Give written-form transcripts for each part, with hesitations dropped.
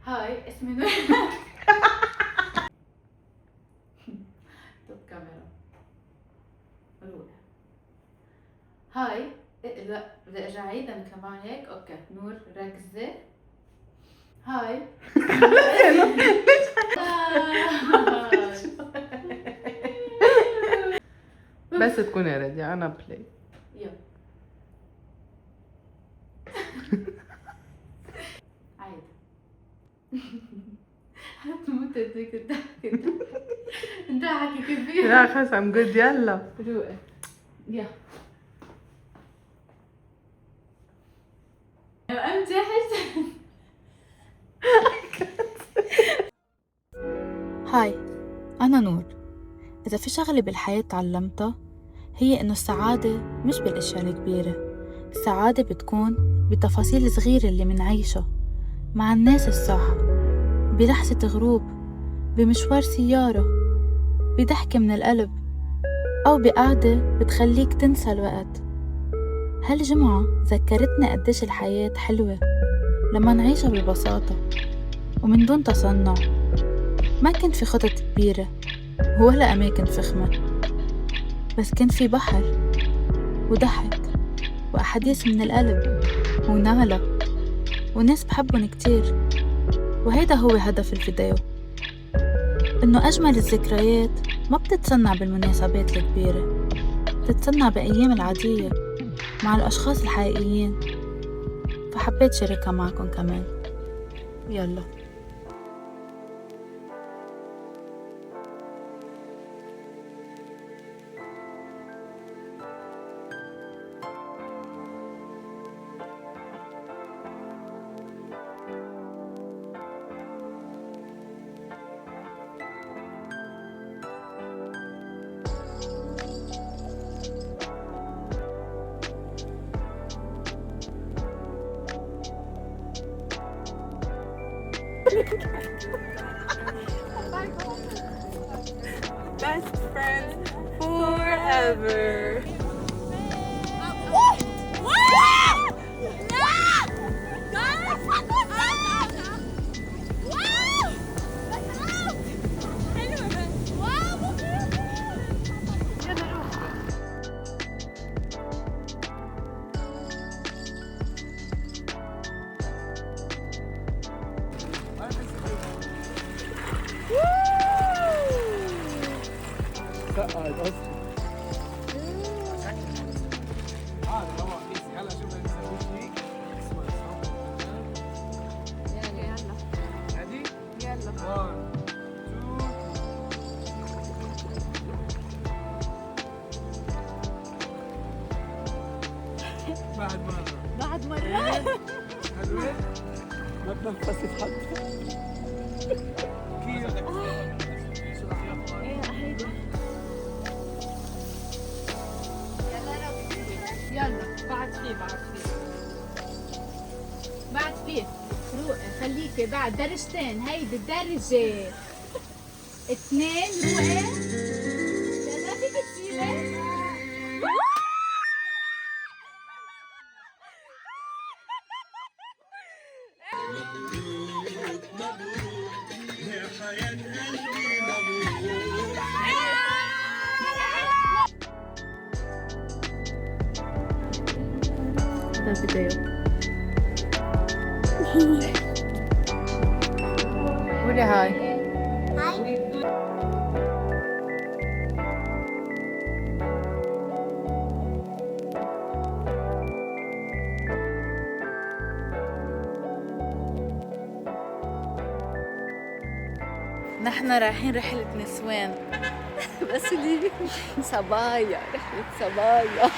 هاي اسمي نور. طب كاميرا الأولى. هاي لا بدي ارجع اعيدها مثل ما هيك. اوكي نور ركزي. هاي. بس تكوني ريدي انا بلاي. يلا عيد. هتموت هديك الضحكة. ضحكة كبيرة. لا خلص ام جود. يلا روقي. يلا امزح. هاي أنا نور. إذا في شغلة بالحياة تعلمتها هي إنه السعادة مش بالأشياء الكبيرة. السعادة بتكون بالتفاصيل الصغيرة اللي منعيشها مع الناس الصح، بلحظة غروب، بمشوار سيارة، بضحكة من القلب، أو بقعدة بتخليك تنسى الوقت. هالجمعة ذكرتنا قديش الحياة حلوة لما نعيشها ببساطة ومن دون تصنع. ما كان في خطط كبيرة ولا أماكن فخمة، بس كان في بحر وضحك وأحاديث من القلب ونعلة وناس بحبهم كتير. وهيدا هو هدف الفيديو، إنه أجمل الذكريات ما بتتصنع بالمناسبات الكبيرة، بتتصنع بأيام العادية مع الأشخاص الحقيقيين. فحبيت شاركها معكم كمان. يلا Best friends forever. قاعد اصلا. يلا شوف نسوي شيء اسمه يلا هادي يلا 1 2 بعد مرة حلوة ما تنفست حتى كيف يلا بعد فيه روقي. خليكي بعد درجتين. هيدي الدرجة 2. روقي. لا فيك تسيبي. هذا الفيديو. قولي هاي. نحن رايحين رحلة نسوان. بس ليه صبايا، رحلة صبايا.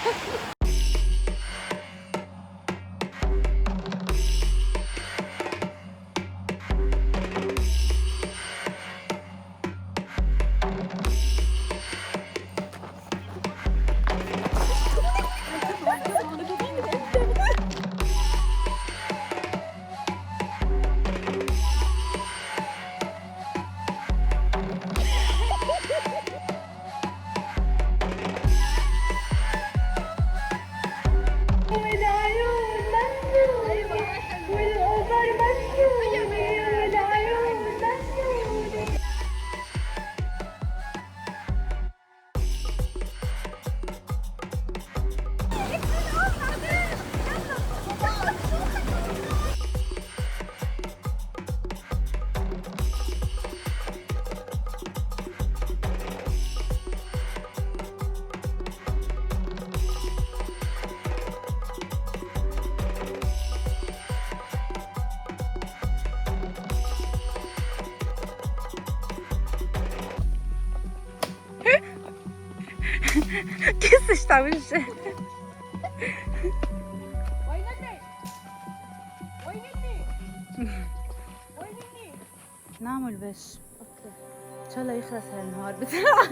بس على وجهي. نعمل بش. اوكي ان شاء الله يخلص هالنهار بسرعه.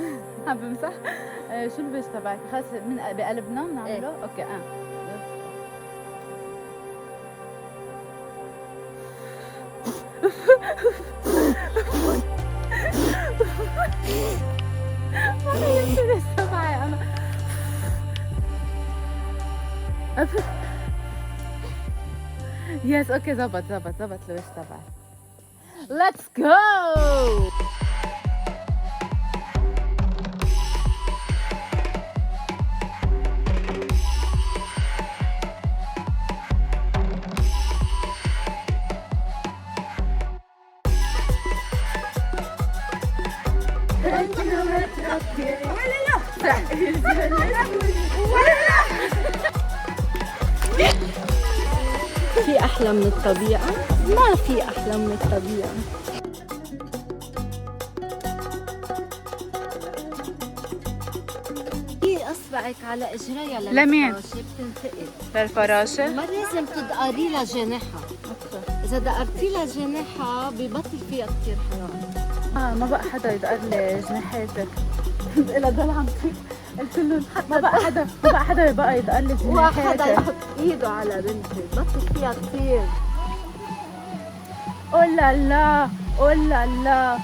عم بمسح. شو البش تبعك؟ خلص من بقلبنا بنعمله؟ اوكي ما قلت لسه معي انا. يس اوكي زبط الوش تبعي. Let's go! في أحلى من الطبيعة؟ ما في أحلى من الطبيعة. في أصبعك على إجريها لمين؟ بتنتقل للفراشة؟ ما لازم تدقري لها جناحها. إذا دقرتي لها جناحها ببطل فيها كتير حرام. ما بقى حدا يدقر لي جناحاتك. إلى ضل عم قلت لهم ما بقى حدا يبقى يدقر لي جناحاتك. وحدا يحط إيده على بنتي بطل فيها كتير. أولا لا أولا لا.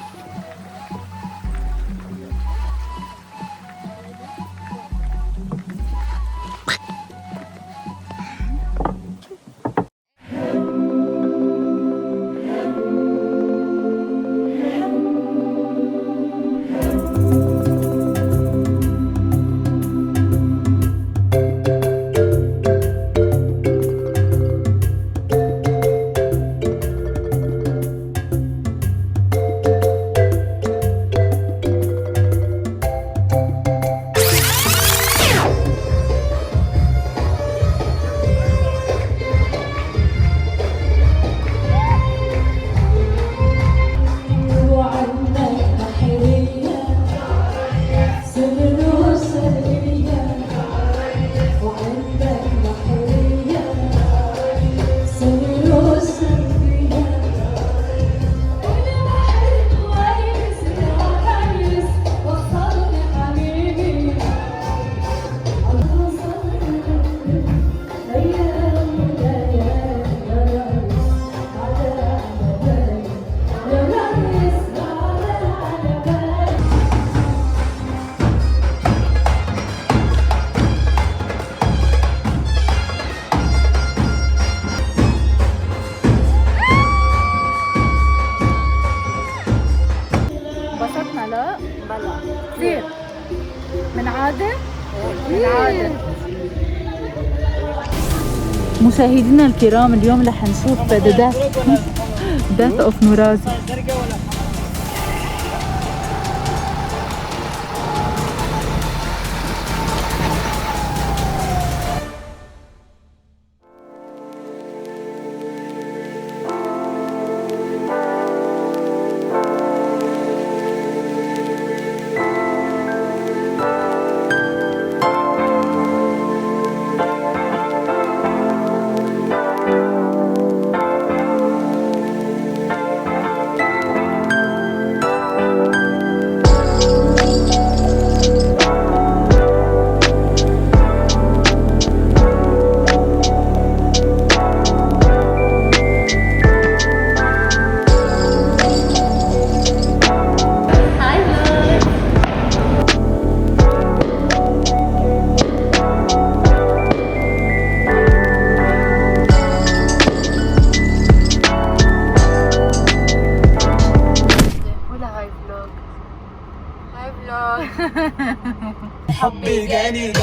كثير من عادة مشاهدينا الكرام، اليوم رح نشوف داث اوف نورازي. حبي جاني